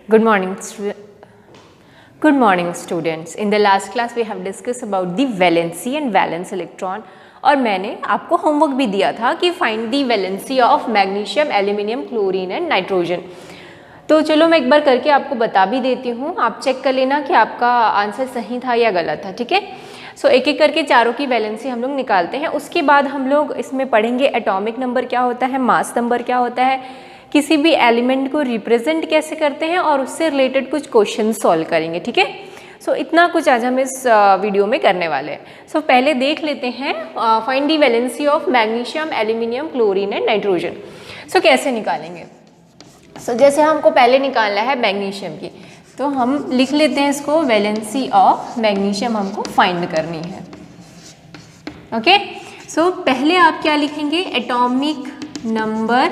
Good morning, good morning, students. In the last class, we have discussed about the valency and valence electron. और मैंने आपको homework भी दिया था कि find the valency of magnesium, aluminium, chlorine and nitrogen. तो चलो मैं एक बार करके आपको बता भी देती हूँ, आप चेक कर लेना कि आपका आंसर सही था या गलत था। ठीक है, सो एक एक करके चारों की वैलेंसी हम लोग निकालते हैं। उसके बाद हम लोग इसमें पढ़ेंगे एटॉमिक नंबर क्या होता है, मास नंबर क्या होता है, किसी भी एलिमेंट को रिप्रेजेंट कैसे करते हैं, और उससे रिलेटेड कुछ क्वेश्चन सॉल्व करेंगे। ठीक है, सो इतना कुछ आज हम इस वीडियो में करने वाले हैं। सो पहले देख लेते हैं find the valency of magnesium, aluminium, chlorine and nitrogen. So कैसे निकालेंगे? सो जैसे हमको पहले निकालना है मैग्नीशियम की, तो हम लिख लेते हैं इसको, वैलेंसी ऑफ मैग्नीशियम हमको फाइंड करनी है। ओके, सो पहले आप क्या लिखेंगे? Atomic number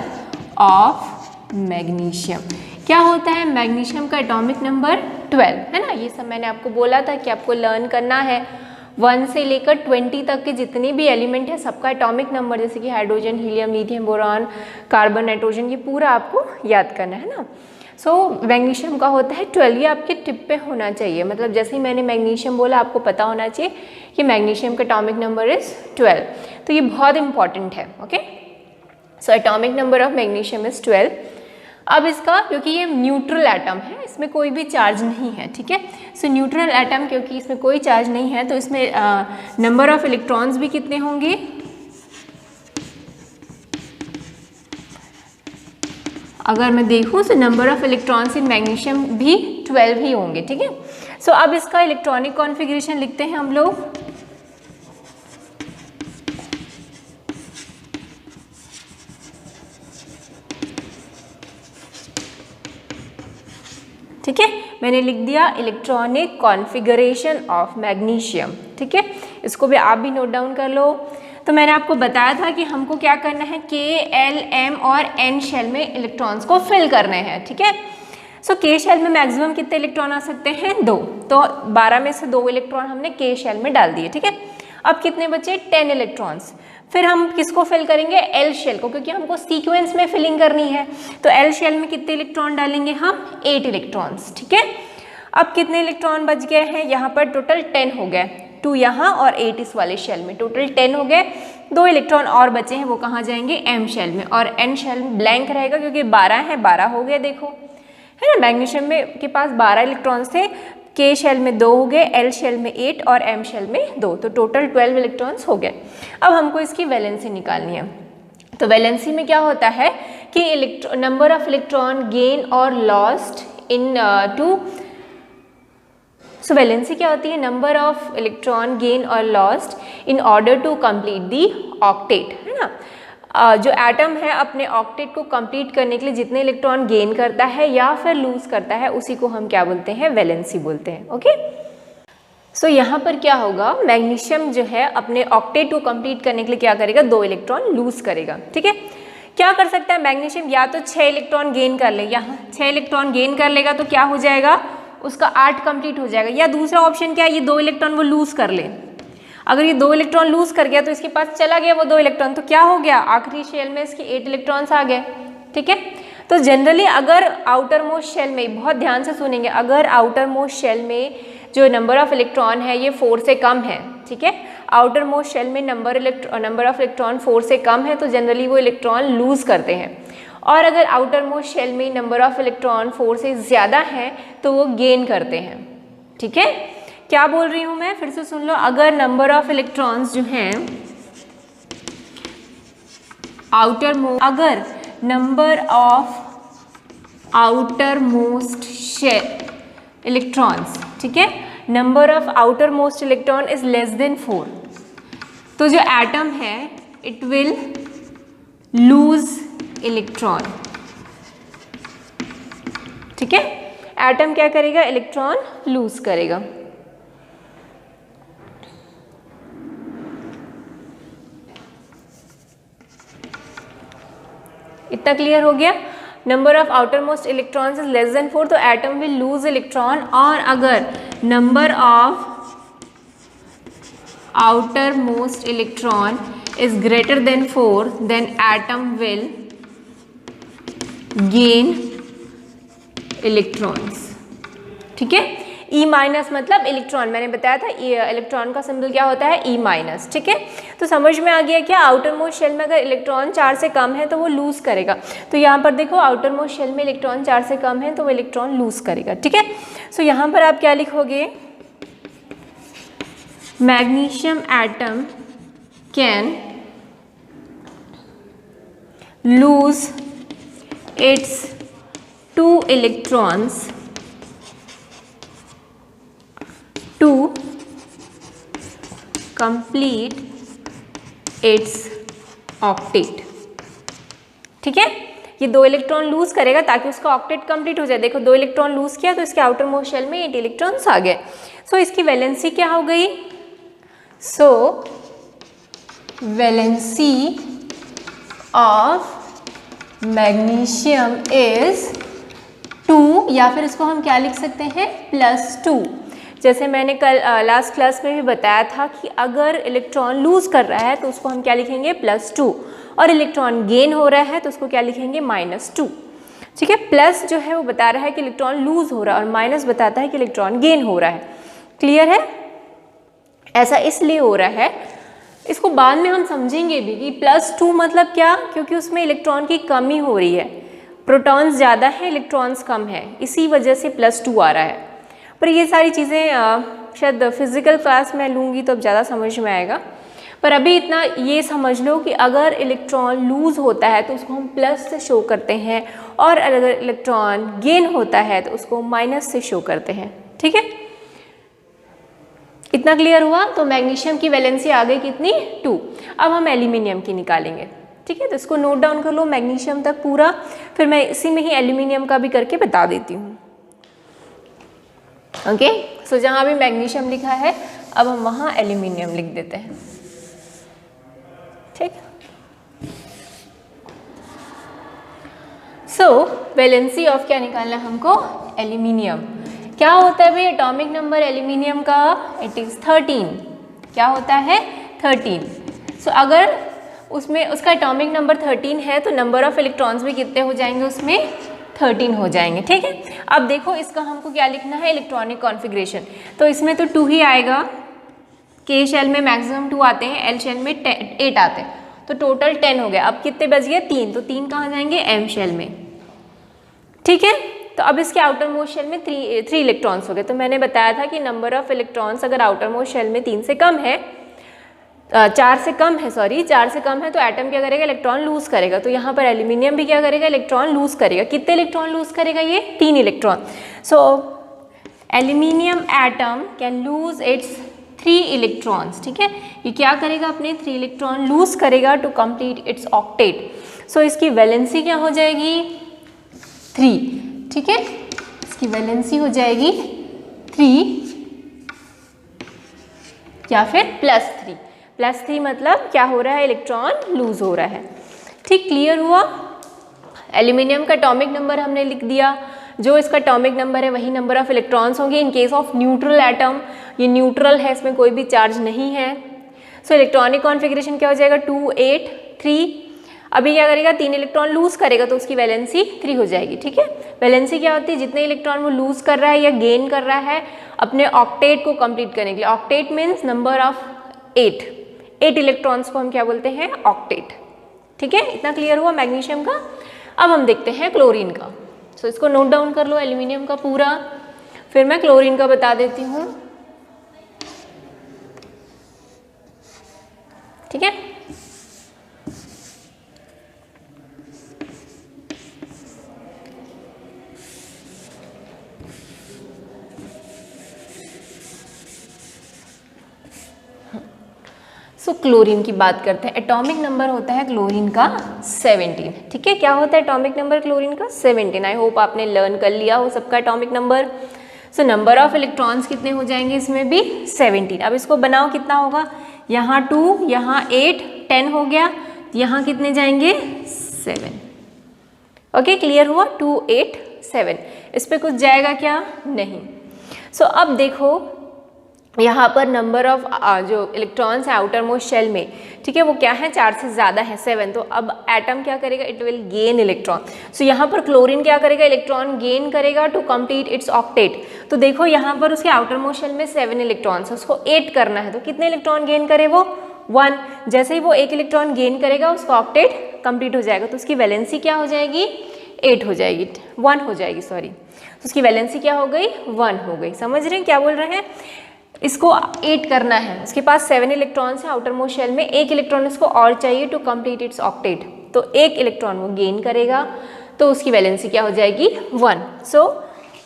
of magnesium. क्या होता है मैग्नीशियम का एटॉमिक नंबर? 12 है ना। ये सब मैंने आपको बोला था कि आपको लर्न करना है। 1 से लेकर 20 तक के जितने भी एलिमेंट है सबका एटॉमिक नंबर, जैसे कि hydrogen, helium, lithium, boron, carbon, nitrogen, ये पूरा आपको याद करना है ना। सो मैग्नीशियम का होता है 12। ये आपके टिप पे होना चाहिए, मतलब जैसे ही मैंने मैग्नीशियम बोला आपको पता होना चाहिए कि मैग्नीशियम का एटॉमिक नंबर इज 12। तो ये बहुत इंपॉर्टेंट है। Okay, so atomic number of magnesium is 12। अब इसका, क्योंकि ये न्यूट्रल एटम है, इसमें कोई भी चार्ज नहीं है। ठीक है, सो न्यूट्रल एटम क्योंकि इसमें कोई चार्ज नहीं है, तो इसमें नंबर ऑफ इलेक्ट्रॉन्स भी कितने होंगे? अगर मैं देखूं तो number of electrons in magnesium भी 12 ही होंगे। ठीक है, सो अब इसका इलेक्ट्रॉनिक कॉन्फ़िगरेशन लिखते हैं हम लोग। ठीक है, मैंने लिख दिया इलेक्ट्रॉनिक कॉन्फ़िगरेशन ऑफ मैग्नीशियम। ठीक है, इसको भी आप भी नोट डाउन कर लो। तो मैंने आपको बताया था कि हमको क्या करना है, K, L, M और N शेल में इलेक्ट्रॉन्स को फिल करने हैं। ठीक है, सो K शेल में मैक्सिमम कितने इलेक्ट्रॉन आ सकते हैं? 2। तो 12 में से 2 इलेक्ट्रॉन हमने K शेल में डाल दिए। ठीक है, अब कितने बचे? 10 इलेक्ट्रॉन्स। फिर हम किसको फिल करेंगे? L शेल को, क्योंकि हमको सीक्वेंस में फिलिंग करनी है। तो L शेल में कितने इलेक्ट्रॉन डालेंगे हम? 8 इलेक्ट्रॉन्स। ठीक है, अब कितने इलेक्ट्रॉन बच गए हैं? यहाँ पर टोटल 10 हो गए, 2 यहाँ और 8 इस वाले शेल में, टोटल 10 हो गए। 2 इलेक्ट्रॉन और बचे हैं, वो कहाँ जाएंगे? M शेल में, और N शेल में ब्लैंक रहेगा क्योंकि 12 है, 12 हो गए। देखो है ना, मैग्नीशियम में के पास 12 इलेक्ट्रॉन्स थे, K शेल में 2 हो गए, L शेल में 8 और M शेल में 2, तो टोटल 12 इलेक्ट्रॉन्स हो गए। अब हमको इसकी वैलेंसी निकालनी है। तो वैलेंसी में क्या होता है कि नंबर ऑफ इलेक्ट्रॉन गेन और lost in to. So valency क्या होती है? नंबर ऑफ इलेक्ट्रॉन गेन और lost in order to complete the octet, है ना। जो एटम है अपने ऑक्टेट को कंप्लीट करने के लिए जितने इलेक्ट्रॉन गेन करता है या फिर लूज करता है, उसी को हम क्या बोलते हैं? वैलेंसी बोलते हैं। ओके, सो यहाँ पर क्या होगा, मैग्नीशियम जो है अपने ऑक्टेट को कंप्लीट करने के लिए क्या करेगा? 2 इलेक्ट्रॉन लूज करेगा। ठीक है, क्या कर सकता है मैग्नीशियम? या तो 6 इलेक्ट्रॉन गेन कर ले, यहाँ 6 इलेक्ट्रॉन गेन कर लेगा तो क्या हो जाएगा? उसका 8 कंप्लीट हो जाएगा। या दूसरा ऑप्शन क्या है, ये 2 इलेक्ट्रॉन वो लूज कर ले। अगर ये 2 इलेक्ट्रॉन लूज कर गया तो इसके पास चला गया वो 2 इलेक्ट्रॉन, तो क्या हो गया? आखिरी शेल में इसके 8 इलेक्ट्रॉन्स आ गए। ठीक है, तो जनरली अगर आउटर मोस्ट शेल में, बहुत ध्यान से सुनेंगे, अगर आउटर मोस्ट शेल में जो नंबर ऑफ इलेक्ट्रॉन है ये 4 से कम है, ठीक है, आउटर मोस्ट शेल में नंबर ऑफ इलेक्ट्रॉन 4 से कम है, तो जनरली वो इलेक्ट्रॉन लूज करते हैं। और अगर आउटर मोस्ट शेल में नंबर ऑफ इलेक्ट्रॉन 4 से ज़्यादा है तो वो गेन करते हैं। ठीक है, क्या बोल रही हूँ मैं? फिर से सुन लो। अगर नंबर ऑफ इलेक्ट्रॉन्स जो हैं अगर number of outer most shell electrons, ठीक है, number of outer most electron is less than 4, तो जो एटम है इट विल लूज इलेक्ट्रॉन। ठीक है, एटम क्या करेगा? इलेक्ट्रॉन लूज करेगा। इतना क्लियर हो गया? Number of outer most electrons is less than 4, तो एटम विल लूज इलेक्ट्रॉन। और अगर number of outer most electron is greater than 4, then atom will gain electrons, ठीक है। ई माइनस मतलब इलेक्ट्रॉन, मैंने बताया था इलेक्ट्रॉन का सिंबल क्या होता है, ई माइनस, ठीक है। तो समझ में आ गया क्या, आउटर मोस्ट शेल में अगर इलेक्ट्रॉन 4 से कम है तो वो लूज करेगा। तो यहाँ पर देखो आउटर मोस्ट शेल में इलेक्ट्रॉन 4 से कम है तो वो इलेक्ट्रॉन लूज करेगा, ठीक है। सो यहाँ पर आप क्या लिखोगे, magnesium atom can lose its 2 electrons to complete its octet, ठीक है। ये 2 इलेक्ट्रॉन लूज करेगा ताकि उसका ऑक्टेट कंप्लीट हो जाए। देखो 2 इलेक्ट्रॉन लूज किया तो इसके आउटर मोस्ट शेल में 8 इलेक्ट्रॉन्स आ गए। सो इसकी वैलेंसी क्या हो गई, सो वैलेंसी ऑफ मैग्नीशियम इज 2, या फिर इसको हम क्या लिख सकते हैं, +2। जैसे मैंने कल लास्ट क्लास में भी बताया था कि अगर इलेक्ट्रॉन लूज कर रहा है तो उसको हम क्या लिखेंगे, +2, और इलेक्ट्रॉन गेन हो रहा है तो उसको क्या लिखेंगे, -2, ठीक है। प्लस जो है वो बता रहा है कि इलेक्ट्रॉन लूज हो रहा है और माइनस बताता है कि इलेक्ट्रॉन गेन हो रहा है। क्लियर है, ऐसा इसलिए हो रहा है, इसको बाद में हम समझेंगे भी कि +2 मतलब क्या, क्योंकि उसमें इलेक्ट्रॉन की कमी हो रही है, प्रोटॉन्स ज़्यादा है इलेक्ट्रॉन्स कम है, इसी वजह से +2 आ रहा है। पर ये सारी चीज़ें शायद फिजिकल क्लास में लूँगी तो अब ज़्यादा समझ में आएगा। पर अभी इतना ये समझ लो कि अगर इलेक्ट्रॉन लूज होता है तो उसको हम प्लस से शो करते हैं, और अगर इलेक्ट्रॉन गेन होता है तो उसको माइनस से शो करते हैं, ठीक है। इतना क्लियर हुआ। तो मैग्नीशियम की वैलेंसी आ गई कितनी, 2। अब हम एल्यूमिनियम की निकालेंगे, ठीक है। तो इसको नोट डाउन कर लो मैग्नीशियम तक पूरा, फिर मैं इसी में ही एल्यूमिनियम का भी करके बता देती हूँ। ओके, सो जहाँ भी मैग्नीशियम लिखा है अब हम वहाँ एल्यूमिनियम लिख देते हैं, ठीक। सो वैलेंसी ऑफ क्या निकालना है हमको, एल्यूमिनियम। क्या होता है भाई एटॉमिक नंबर एल्यूमिनियम का, इट इज़ 13। क्या होता है, 13। सो अगर उसमें उसका एटॉमिक नंबर 13 है तो नंबर ऑफ इलेक्ट्रॉन्स भी कितने हो जाएंगे, उसमें 13 हो जाएंगे, ठीक है। अब देखो इसका हमको क्या लिखना है, इलेक्ट्रॉनिक कॉन्फ़िगरेशन। तो इसमें तो 2 ही आएगा, के शेल में मैक्सिमम 2 आते हैं, एल शेल में 8 आते हैं, तो टोटल 10 हो गया। अब कितने बच गए, 3, तो 3 कहाँ जाएंगे, एम शेल में, ठीक है। तो अब इसके आउटर मोस्ट शेल में 3 इलेक्ट्रॉन्स हो गए। तो मैंने बताया था कि नंबर ऑफ इलेक्ट्रॉन्स अगर आउटर मोस्ट शेल में 3 से कम है, 4 से कम है, 4 से कम है, तो एटम क्या करेगा, इलेक्ट्रॉन लूज करेगा। तो यहाँ पर एल्यूमिनियम भी क्या करेगा, इलेक्ट्रॉन लूज करेगा। कितने इलेक्ट्रॉन लूज करेगा, ये 3 electron. So aluminium atom can lose its 3 electrons, ठीक है। ये क्या करेगा, अपने 3 इलेक्ट्रॉन लूज करेगा टू कंप्लीट इट्स ऑक्टेट। सो इसकी वैलेंसी क्या हो जाएगी, 3, ठीक है। इसकी वैलेंसी हो जाएगी 3 या फिर +3। +3 मतलब क्या हो रहा है, इलेक्ट्रॉन लूज हो रहा है, ठीक। क्लियर हुआ। एल्यूमिनियम का एटॉमिक नंबर हमने लिख दिया, जो इसका एटॉमिक नंबर है वही नंबर ऑफ इलेक्ट्रॉन्स होंगे। In case of neutral atom, ये न्यूट्रल है, इसमें कोई भी चार्ज नहीं है। सो इलेक्ट्रॉनिक कॉन्फ़िगरेशन क्या हो जाएगा, 2 8 3। अभी क्या करेगा, 3 इलेक्ट्रॉन लूज करेगा तो उसकी वैलेंसी 3 हो जाएगी, ठीक है। वैलेंसी क्या होती है, जितने इलेक्ट्रॉन वो लूज कर रहा है या गेन कर रहा है अपने ऑक्टेट को कंप्लीट करने के लिए। Octet means number of 8 electrons को हम क्या बोलते हैं, ऑक्टेट, ठीक है। इतना क्लियर हुआ मैग्नीशियम का। अब हम देखते हैं क्लोरीन का। सो इसको नोट डाउन कर लो, एल्यूमिनियम का पूरा, फिर मैं क्लोरीन का बता देती हूँ, ठीक है। सो क्लोरीन की बात करते हैं। एटॉमिक नंबर होता है क्लोरीन का 17, ठीक है। क्या होता है एटॉमिक नंबर क्लोरीन का, 17। आई होप आपने लर्न कर लिया हो सबका atomic number. So number of electrons कितने हो जाएंगे, इसमें भी 17। अब इसको बनाओ, कितना होगा, यहाँ 2, यहाँ 8, 10 हो गया, यहाँ कितने जाएंगे, 7। ओके, क्लियर हुआ, 2 8 7। इस पर कुछ जाएगा क्या, नहीं। सो अब देखो यहाँ पर नंबर ऑफ जो इलेक्ट्रॉन्स है आउटर मोस्ट शेल में, ठीक है, वो क्या है, 4 से ज़्यादा है, 7। तो अब एटम क्या करेगा, इट विल गेन इलेक्ट्रॉन। सो यहाँ पर क्लोरीन क्या करेगा, इलेक्ट्रॉन गेन करेगा टू कंप्लीट इट्स ऑक्टेट। तो देखो यहाँ पर उसके आउटर मोस्ट शेल में 7 इलेक्ट्रॉन्स है, उसको 8 करना है, तो कितने इलेक्ट्रॉन गेन करे वो, 1। जैसे ही वो 1 इलेक्ट्रॉन गेन करेगा उसका ऑक्टेट कंप्लीट हो जाएगा, तो उसकी वैलेंसी क्या हो जाएगी, 8 हो जाएगी, 1 हो जाएगी, सॉरी। तो उसकी वैलेंसी क्या हो गई, 1 हो गई। समझ रहे हैं क्या बोल रहे हैं, इसको 8 करना है, उसके पास 7 इलेक्ट्रॉन्स है आउटर मोस्ट शेल में, 1 इलेक्ट्रॉन इसको और चाहिए टू कंप्लीट इट्स ऑक्टेट, तो 1 इलेक्ट्रॉन वो गेन करेगा, तो उसकी वैलेंसी क्या हो जाएगी, 1। सो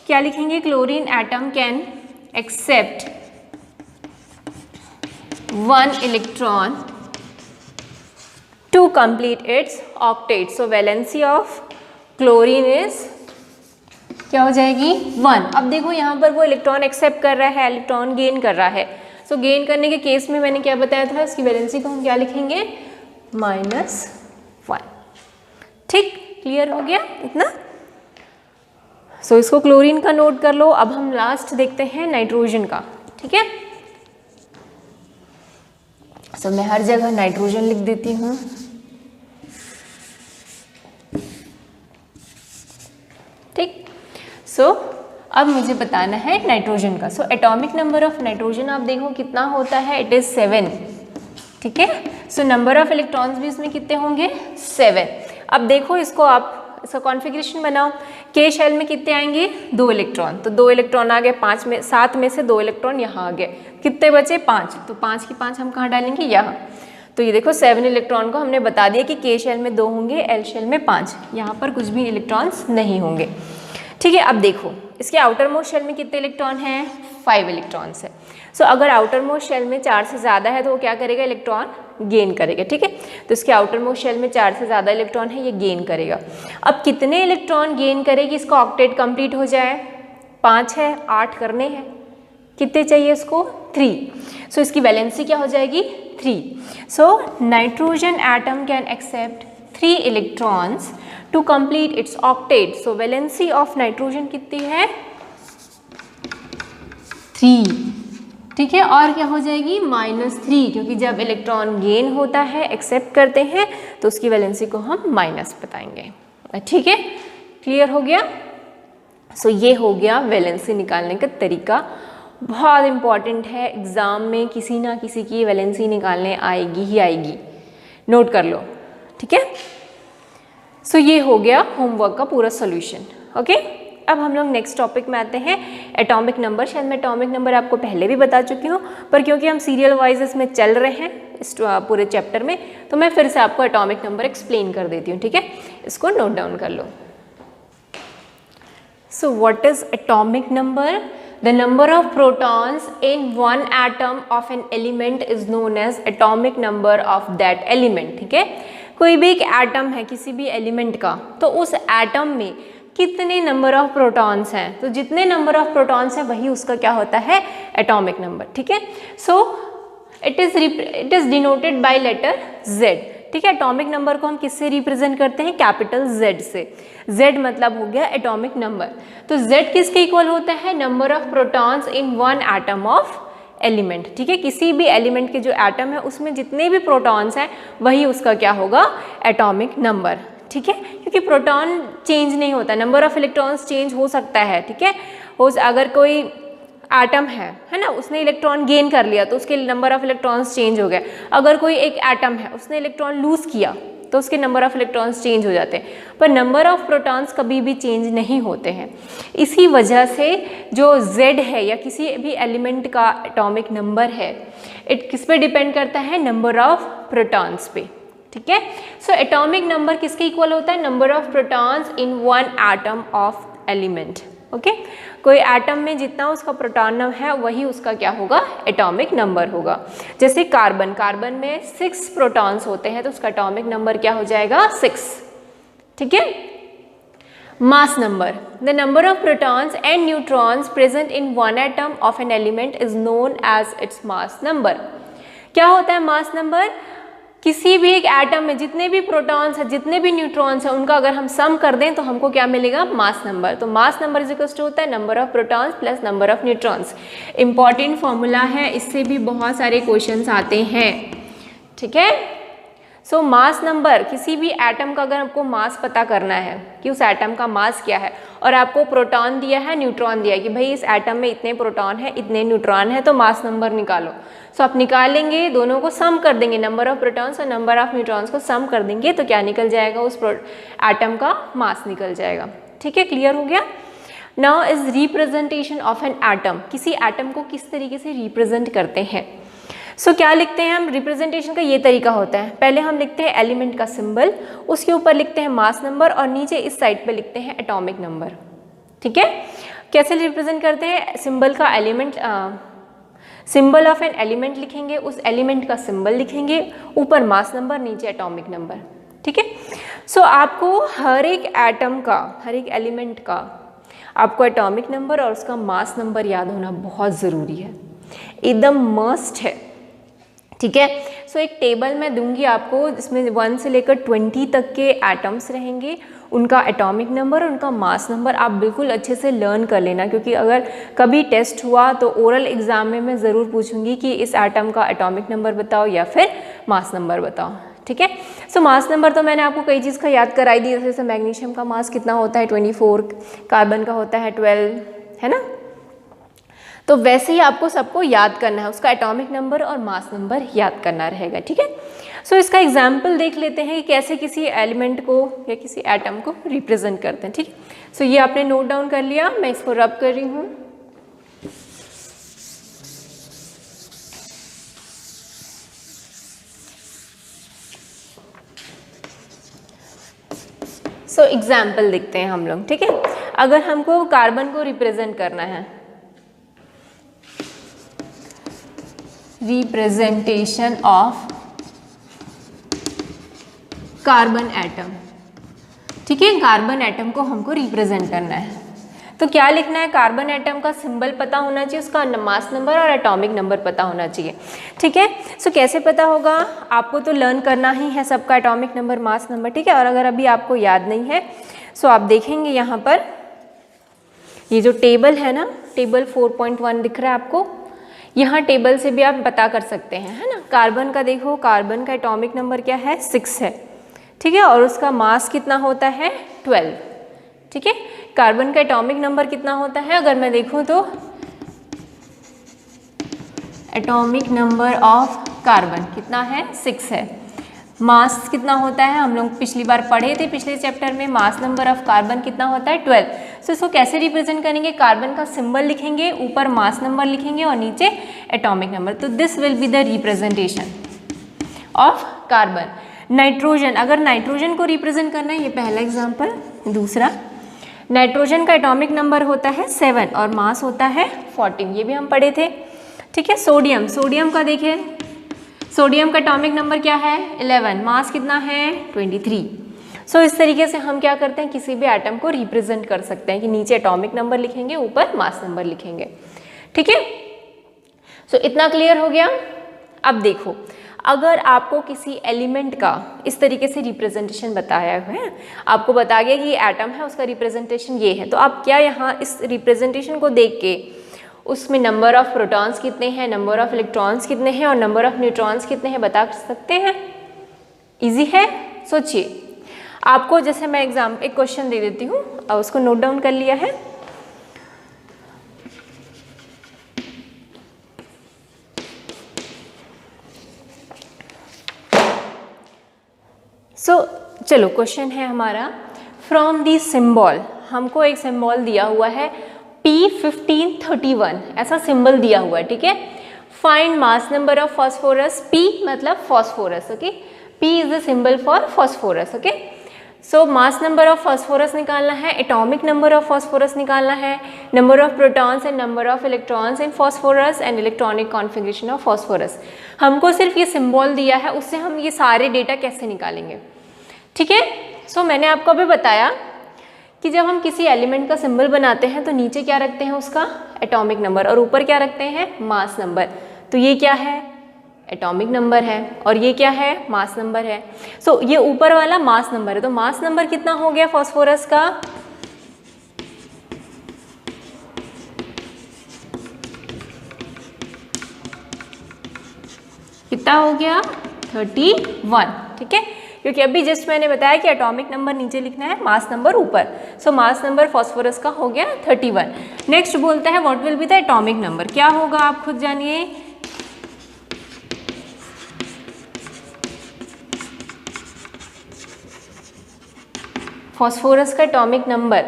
क्या लिखेंगे, chlorine atom can accept 1 electron to complete its octet. So valency of chlorine is क्या हो जाएगी, 1। अब देखो यहाँ पर वो इलेक्ट्रॉन एक्सेप्ट कर रहा है, इलेक्ट्रॉन गेन कर रहा है। सो गेन करने के केस में मैंने क्या बताया था, इसकी वैलेंसी को हम क्या लिखेंगे, -1। ठीक, क्लियर हो गया इतना। सो इसको क्लोरीन का नोट कर लो। अब हम लास्ट देखते हैं नाइट्रोजन का, ठीक है। सो मैं हर जगह नाइट्रोजन लिख देती हूँ। ठीक, सो अब मुझे बताना है नाइट्रोजन का। So atomic number of nitrogen आप देखो कितना होता है, इट इज 7, ठीक है। सो नंबर ऑफ इलेक्ट्रॉन्स भी इसमें कितने होंगे, 7। अब देखो इसको आप इसका कॉन्फ़िगरेशन बनाओ, के शेल में कितने आएंगे, 2 इलेक्ट्रॉन, तो 2 इलेक्ट्रॉन आ गए, 7 में से 2 इलेक्ट्रॉन यहाँ आ गए, कितने बचे, 5। तो 5 की 5 हम कहाँ डालेंगे, यहाँ। तो ये देखो 7 इलेक्ट्रॉन को हमने बता दिया कि के शेल में 2 होंगे, एल शेल में 5, यहाँ पर कुछ भी इलेक्ट्रॉन्स नहीं होंगे, ठीक है। अब देखो इसके आउटर मोस्ट शेल में कितने इलेक्ट्रॉन हैं, 5 इलेक्ट्रॉन्स है। सो अगर आउटर मोस्ट शेल में 4 से ज़्यादा है तो वो क्या करेगा, इलेक्ट्रॉन गेन करेगा, ठीक है। तो इसके आउटर मोस्ट शेल में 4 से ज़्यादा इलेक्ट्रॉन है, ये गेन करेगा। अब कितने इलेक्ट्रॉन गेन करेगी, इसका ऑक्टेट कंप्लीट हो जाए, 5 है, 8 करने हैं, कितने चाहिए इसको, 3। सो इसकी वैलेंसी क्या हो जाएगी, 3। So nitrogen atom can accept 3 electrons to complete its octet. So valency of nitrogen कितनी है, 3, ठीक है। और क्या हो जाएगी, -3, क्योंकि जब इलेक्ट्रॉन गेन होता है, एक्सेप्ट करते हैं, तो उसकी वैलेंसी को हम माइनस बताएंगे, ठीक है। क्लियर हो गया। सो ये हो गया वैलेंसी निकालने का तरीका, बहुत इंपॉर्टेंट है, एग्जाम में किसी ना किसी की वैलेंसी निकालने आएगी ही आएगी, नोट कर लो, ठीक है। सो ये हो गया होमवर्क का पूरा सोल्यूशन, ओके। अब हम लोग नेक्स्ट टॉपिक में आते हैं, एटॉमिक नंबर। शायद मैं एटॉमिक नंबर आपको पहले भी बता चुकी हूँ, पर क्योंकि हम सीरियल वाइज इसमें चल रहे हैं इस पूरे चैप्टर में, तो मैं फिर से आपको एटॉमिक नंबर एक्सप्लेन कर देती हूँ, ठीक है। इसको नोट डाउन कर लो। So what is atomic number? The number of protons in one atom of an element is known as atomic number of that element, ठीक है। कोई भी एक एटम है किसी भी एलिमेंट का, तो उस एटम में कितने नंबर ऑफ प्रोटॉन्स हैं, तो जितने नंबर ऑफ प्रोटॉन्स हैं वही उसका क्या होता है, एटॉमिक नंबर, ठीक है। So it is denoted by letter Z, ठीक है। एटॉमिक नंबर को हम किससे रिप्रेजेंट करते हैं, कैपिटल Z से। Z मतलब हो गया एटॉमिक नंबर। तो Z किसके इक्वल होता है, number of protons in one atom of element, ठीक है। किसी भी एलिमेंट के जो एटम है उसमें जितने भी प्रोटॉन्स हैं वही उसका क्या होगा, एटॉमिक नंबर, ठीक है। क्योंकि प्रोटॉन चेंज नहीं होता, नंबर ऑफ इलेक्ट्रॉन्स चेंज हो सकता है, ठीक है। अगर कोई एटम है ना, उसने इलेक्ट्रॉन गेन कर लिया तो उसके नंबर ऑफ इलेक्ट्रॉन्स चेंज हो गए। अगर कोई एक एटम है उसने इलेक्ट्रॉन लूज किया तो उसके नंबर ऑफ इलेक्ट्रॉन्स चेंज हो जाते हैं, पर नंबर ऑफ प्रोटॉन्स कभी भी चेंज नहीं होते हैं। इसी वजह से जो Z है या किसी भी एलिमेंट का एटॉमिक नंबर है, इट किस पे डिपेंड करता है, नंबर ऑफ प्रोटॉन्स पे, ठीक है। सो एटॉमिक नंबर किसके इक्वल होता है, number of protons in one atom of element, okay. कोई एटम में जितना उसका प्रोटॉन है वही उसका क्या होगा, एटॉमिक नंबर होगा। जैसे कार्बन में 6 प्रोटॉन्स होते हैं तो उसका एटॉमिक नंबर क्या हो जाएगा, 6, ठीक है। Mass number, the number of protons and neutrons present in one atom of an element is known as its mass number. क्या होता है मास नंबर, किसी भी एक एटम में जितने भी प्रोटॉन्स हैं, जितने भी न्यूट्रॉन्स हैं, उनका अगर हम सम कर दें तो हमको क्या मिलेगा, मास नंबर। तो mass number is equal to होता है number of protons plus number of neutrons. Important formula है, इससे भी बहुत सारे क्वेश्चंस आते हैं, ठीक है। सो मास नंबर, किसी भी एटम का अगर आपको मास पता करना है कि उस एटम का मास क्या है, और आपको प्रोटॉन दिया है, न्यूट्रॉन दिया है कि भाई इस एटम में इतने प्रोटॉन है, इतने न्यूट्रॉन है, तो मास नंबर निकालो। सो आप निकालेंगे, दोनों को सम कर देंगे, नंबर ऑफ प्रोटॉन्स और नंबर ऑफ न्यूट्रॉन्स को सम कर देंगे, तो क्या निकल जाएगा, उस एटम का मास निकल जाएगा। ठीक है, क्लियर हो गया। Now is representation of an atom, किसी एटम को किस तरीके से रिप्रेजेंट करते हैं। सो क्या लिखते हैं हम, रिप्रेजेंटेशन का ये तरीका होता है, पहले हम लिखते हैं एलिमेंट का सिंबल, उसके ऊपर लिखते हैं मास नंबर और नीचे इस साइड पे लिखते हैं एटॉमिक नंबर। ठीक है, कैसे रिप्रेजेंट करते हैं, सिंबल का element, symbol of an element लिखेंगे, उस एलिमेंट का सिंबल लिखेंगे, ऊपर मास नंबर, नीचे एटॉमिक नंबर। ठीक है, सो आपको हर एक एटम का, हर एक एलिमेंट का आपको एटॉमिक नंबर और उसका मास नंबर याद होना बहुत ज़रूरी है, एकदम मस्ट है। ठीक है, सो एक टेबल मैं दूंगी आपको, जिसमें 1 से लेकर 20 तक के एटम्स रहेंगे, उनका एटॉमिक नंबर, उनका मास नंबर आप बिल्कुल अच्छे से लर्न कर लेना, क्योंकि अगर कभी टेस्ट हुआ तो ओरल एग्जाम में मैं ज़रूर पूछूंगी कि इस एटम का एटॉमिक नंबर बताओ या फिर मास नंबर बताओ। ठीक है, सो मास नंबर तो मैंने आपको कई चीज़ का याद कराई दी, जैसे मैग्नीशियम का मास कितना होता है 24, कार्बन का होता है 12, है ना। तो वैसे ही आपको सबको याद करना है, उसका एटॉमिक नंबर और मास नंबर याद करना रहेगा। ठीक है, सो इसका एग्जाम्पल देख लेते हैं कि कैसे किसी एलिमेंट को या किसी एटम को रिप्रेजेंट करते हैं। ठीक है, सो ये आपने नोट डाउन कर लिया, मैं इसको रब कर रही हूँ। सो एग्जाम्पल देखते हैं हम लोग। ठीक है, अगर हमको कार्बन को रिप्रेजेंट करना है, रिप्रेजेंटेशन ऑफ कार्बन एटम। ठीक है, कार्बन एटम को हमको रिप्रेजेंट करना है, तो क्या लिखना है, कार्बन एटम का सिंबल पता होना चाहिए, उसका मास नंबर और एटॉमिक नंबर पता होना चाहिए। ठीक है, सो कैसे पता होगा, आपको तो लर्न करना ही है सबका एटॉमिक नंबर, मास नंबर। ठीक है, और अगर अभी आपको याद नहीं है, सो आप देखेंगे यहाँ पर ये जो टेबल है ना, टेबल 4.1 दिख रहा है आपको, यहाँ टेबल से भी आप पता कर सकते हैं, है ना। कार्बन का देखो, कार्बन का एटॉमिक नंबर क्या है, 6 है। ठीक है, और उसका मास कितना होता है, 12। ठीक है, कार्बन का एटॉमिक नंबर कितना होता है, अगर मैं देखूँ तो एटॉमिक नंबर ऑफ कार्बन कितना है, 6 है। मास कितना होता है, हम लोग पिछली बार पढ़े थे, पिछले चैप्टर में, मास नंबर ऑफ कार्बन कितना होता है, 12। सो इसको कैसे रिप्रेजेंट करेंगे, कार्बन का सिंबल लिखेंगे, ऊपर मास नंबर लिखेंगे और नीचे एटॉमिक नंबर। तो this will be the representation of carbon. Nitrogen, अगर नाइट्रोजन को रिप्रेजेंट करना है, ये पहला एग्जाम्पल। दूसरा, नाइट्रोजन का एटॉमिक नंबर होता है 7 और मास होता है 14, ये भी हम पढ़े थे। ठीक है, सोडियम, सोडियम का देखिए, सोडियम का एटॉमिक नंबर क्या है, 11, मास कितना है, 23। सो इस तरीके से हम क्या करते हैं, किसी भी एटम को रिप्रेजेंट कर सकते हैं कि नीचे एटॉमिक नंबर लिखेंगे, ऊपर मास नंबर लिखेंगे। ठीक है, सो इतना क्लियर हो गया। अब देखो, अगर आपको किसी एलिमेंट का इस तरीके से रिप्रेजेंटेशन बताया है, आपको बता गया कि ये एटम है, उसका रिप्रेजेंटेशन ये है, तो आप क्या यहाँ इस रिप्रेजेंटेशन को देख के उसमें नंबर ऑफ प्रोटॉन्स कितने हैं, नंबर ऑफ इलेक्ट्रॉन्स कितने हैं और नंबर ऑफ न्यूट्रॉन्स कितने हैं बता सकते हैं। इजी है, सोचिए। आपको जैसे मैं एक क्वेश्चन दे देती हूँ, और उसको नोट डाउन कर लिया है। चलो क्वेश्चन है हमारा, फ्रॉम दी सिंबल, हमको एक सिंबल दिया हुआ है P1531, ऐसा सिंबल दिया हुआ है। ठीक है, find mass number of phosphorus, P मतलब phosphorus, okay, P is the symbol for phosphorus. Okay, so mass number of phosphorus निकालना है, एटॉमिक नंबर ऑफ फॉस्फोरस निकालना है, number of protons and number of electrons in phosphorus and electronic configuration of phosphorus. हमको सिर्फ ये symbol दिया है, उससे हम ये सारे डेटा कैसे निकालेंगे। ठीक है, सो मैंने आपको अभी बताया कि जब हम किसी एलिमेंट का सिंबल बनाते हैं तो नीचे क्या रखते हैं, उसका एटॉमिक नंबर, और ऊपर क्या रखते हैं, मास नंबर। तो ये क्या है, एटॉमिक नंबर है और ये क्या है, मास नंबर है। सो ये ऊपर वाला मास नंबर है, तो मास नंबर कितना हो गया फॉस्फोरस का, कितना हो गया 31, ठीक है, क्योंकि अभी जस्ट मैंने बताया कि एटॉमिक नंबर नीचे लिखना है, मास नंबर ऊपर। सो मास नंबर फॉस्फोरस का हो गया 31। नेक्स्ट बोलता है what will be the atomic number, क्या होगा आप खुद जानिए। फॉस्फोरस का एटॉमिक नंबर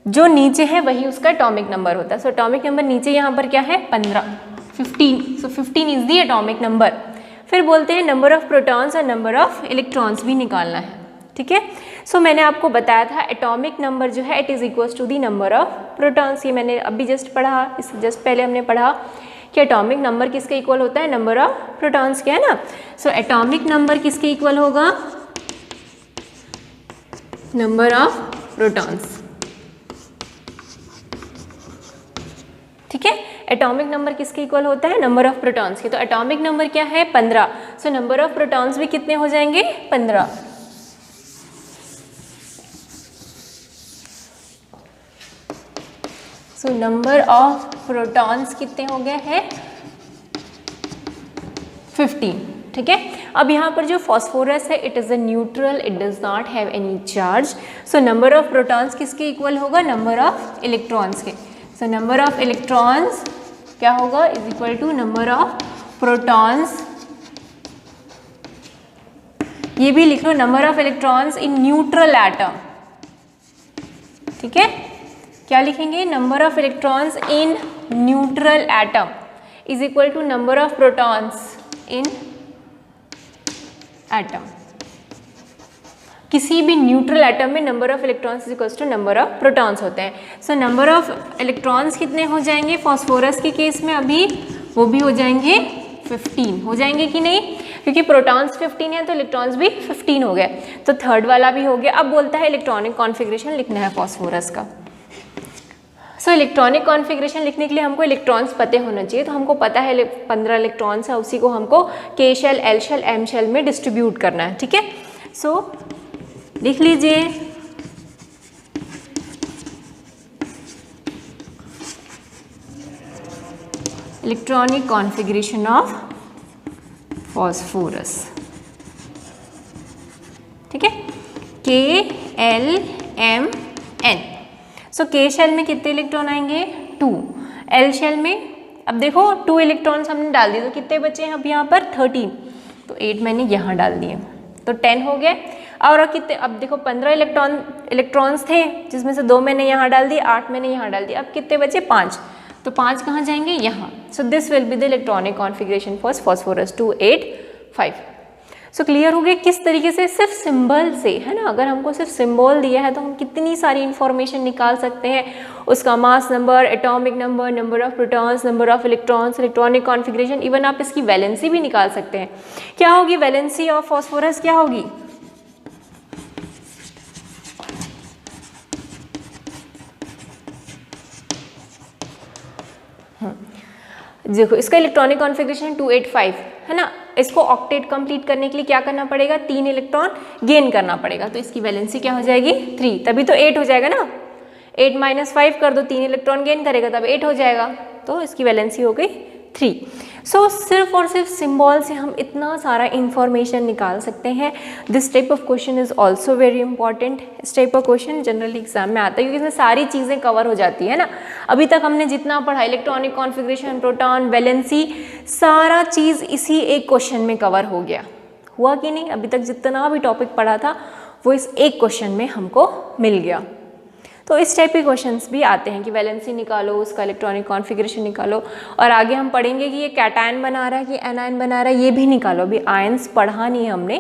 जो नीचे है वही उसका एटॉमिक नंबर होता है। सो एटॉमिक नंबर नीचे यहाँ पर क्या है 15, 15, सो 15 इज द एटॉमिक नंबर। फिर बोलते हैं नंबर ऑफ प्रोटॉन्स और नंबर ऑफ इलेक्ट्रॉन्स भी निकालना है, ठीक है। सो मैंने आपको बताया था एटॉमिक नंबर जो है it is equals to the number of protons. ये मैंने अभी जस्ट पढ़ा, इससे जस्ट पहले हमने पढ़ा कि एटॉमिक नंबर किसके इक्वल होता है, नंबर ऑफ प्रोटॉन्स के, है ना। सो एटॉमिक नंबर किसके इक्वल होगा, नंबर ऑफ प्रोटॉन्स, ठीक है। एटॉमिक नंबर किसके इक्वल होता है, नंबर ऑफ प्रोटॉन्स के। तो एटॉमिक नंबर क्या है 15, सो नंबर ऑफ प्रोटॉन्स भी कितने हो जाएंगे 15। सो नंबर ऑफ प्रोटॉन्स कितने हो गए हैं 15, ठीक है। अब यहाँ पर जो फॉस्फोरस है it is a neutral, it does not have any charge. So number of protons किसके इक्वल होगा, नंबर ऑफ इलेक्ट्रॉन्स के। सो नंबर ऑफ इलेक्ट्रॉन्स क्या होगा is equal to number of protons, ये भी लिख लो, number of electrons in neutral atom, ठीक है। क्या लिखेंगे, number of electrons in neutral atom is equal to number of protons in atom. किसी भी न्यूट्रल एटम में number of electrons is equals to number of protons होते हैं। सो number of electrons कितने हो जाएंगे फॉस्फोरस के केस में, अभी वो भी हो जाएंगे 15, हो जाएंगे कि नहीं, क्योंकि प्रोटॉन्स 15 है तो इलेक्ट्रॉन्स भी 15 हो गए, तो थर्ड वाला भी हो गया। अब बोलता है इलेक्ट्रॉनिक कॉन्फ़िगरेशन लिखना है फॉस्फोरस का। सो इलेक्ट्रॉनिक कॉन्फ़िगरेशन लिखने के लिए हमको इलेक्ट्रॉन्स पते होना चाहिए, तो हमको पता है 15 इलेक्ट्रॉन्स है, उसी को हमको K shell, L shell, M shell में डिस्ट्रीब्यूट करना है, ठीक है। सो लिख लीजिए इलेक्ट्रॉनिक कॉन्फ़िगरेशन ऑफ फॉस्फोरस, ठीक है, K L M N। सो K शेल में कितने इलेक्ट्रॉन आएंगे 2, L शेल में अब देखो 2 इलेक्ट्रॉन्स हमने डाल दिए तो कितने बचे हैं अब यहाँ पर 13, तो 8 मैंने यहाँ डाल दिए तो 10 हो गए। और कितने, अब देखो 15 इलेक्ट्रॉन्स थे जिसमें से 2 मैंने यहाँ डाल दिए, 8 मैंने यहाँ डाल दिया, अब कितने बचे 5, तो 5 कहाँ जाएंगे यहाँ। So this will be the electronic configuration for phosphorus 2 8 5। So clear हो गया किस तरीके से, सिर्फ सिंबल से, है ना, अगर हमको सिर्फ सिंबल दिया है तो हम कितनी सारी इंफॉर्मेशन निकाल सकते हैं, उसका mass number, atomic number, number of protons, number of electrons, electronic configuration, even आप इसकी वैलेंसी भी निकाल सकते हैं। क्या होगी वैलेंसी ऑफ फॉस्फोरस, क्या होगी, देखो इसका इलेक्ट्रॉनिक कॉन्फ़िगरेशन 285 है ना, इसको ऑक्टेट कंप्लीट करने के लिए क्या करना पड़ेगा, 3 इलेक्ट्रॉन गेन करना पड़ेगा, तो इसकी वैलेंसी क्या हो जाएगी 3, तभी तो 8 हो जाएगा ना, 8 - 5 कर दो, 3 इलेक्ट्रॉन गेन करेगा तब 8 हो जाएगा, तो इसकी वैलेंसी हो गई 3। सो सिर्फ और सिर्फ सिंबल से हम इतना सारा इंफॉर्मेशन निकाल सकते हैं। This type of question is also very important. इस type of question generally exam में आता है क्योंकि इसमें सारी चीज़ें कवर हो जाती है ना। अभी तक हमने जितना पढ़ा, इलेक्ट्रॉनिक कॉन्फ़िगरेशन, प्रोटॉन, वैलेंसी, सारा चीज़ इसी एक क्वेश्चन में कवर हो गया, हुआ कि नहीं। अभी तक जितना भी टॉपिक पढ़ा था वो इस एक क्वेश्चन में हमको मिल गया। तो इस टाइप के क्वेश्चंस भी आते हैं कि वैलेंसी निकालो, उसका इलेक्ट्रॉनिक कॉन्फ़िगरेशन निकालो, और आगे हम पढ़ेंगे कि ये कैटायन बना रहा है कि एनायन बना रहा है, ये भी निकालो। अभी आयंस पढ़ा नहीं है हमने,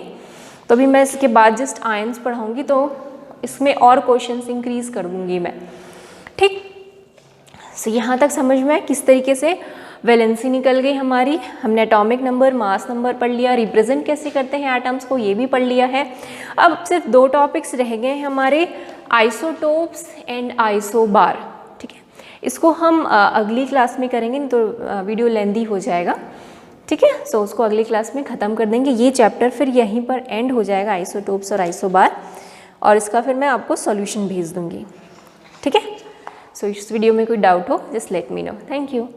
तो अभी मैं इसके बाद जस्ट आयंस पढ़ाऊँगी, तो इसमें और क्वेश्चंस इंक्रीज़ कर दूँगी मैं, ठीक। सो यहाँ तक समझ में किस तरीके से वैलेंसी निकल गई हमारी। हमने एटॉमिक नंबर, मास नंबर पढ़ लिया, रिप्रेजेंट कैसे करते हैं एटम्स को ये भी पढ़ लिया है। अब सिर्फ 2 टॉपिक्स रह गए हमारे, आइसोटोप्स एंड आइसोबार, ठीक है। इसको हम अगली क्लास में करेंगे, तो वीडियो लेंदी हो जाएगा, ठीक है। सो उसको अगली क्लास में ख़त्म कर देंगे। ये चैप्टर फिर यहीं पर एंड हो जाएगा, आइसोटोप्स और आइसोबार, और इसका फिर मैं आपको सॉल्यूशन भेज दूँगी। ठीक है। सो इस वीडियो में कोई डाउट हो just let me know. Thank you.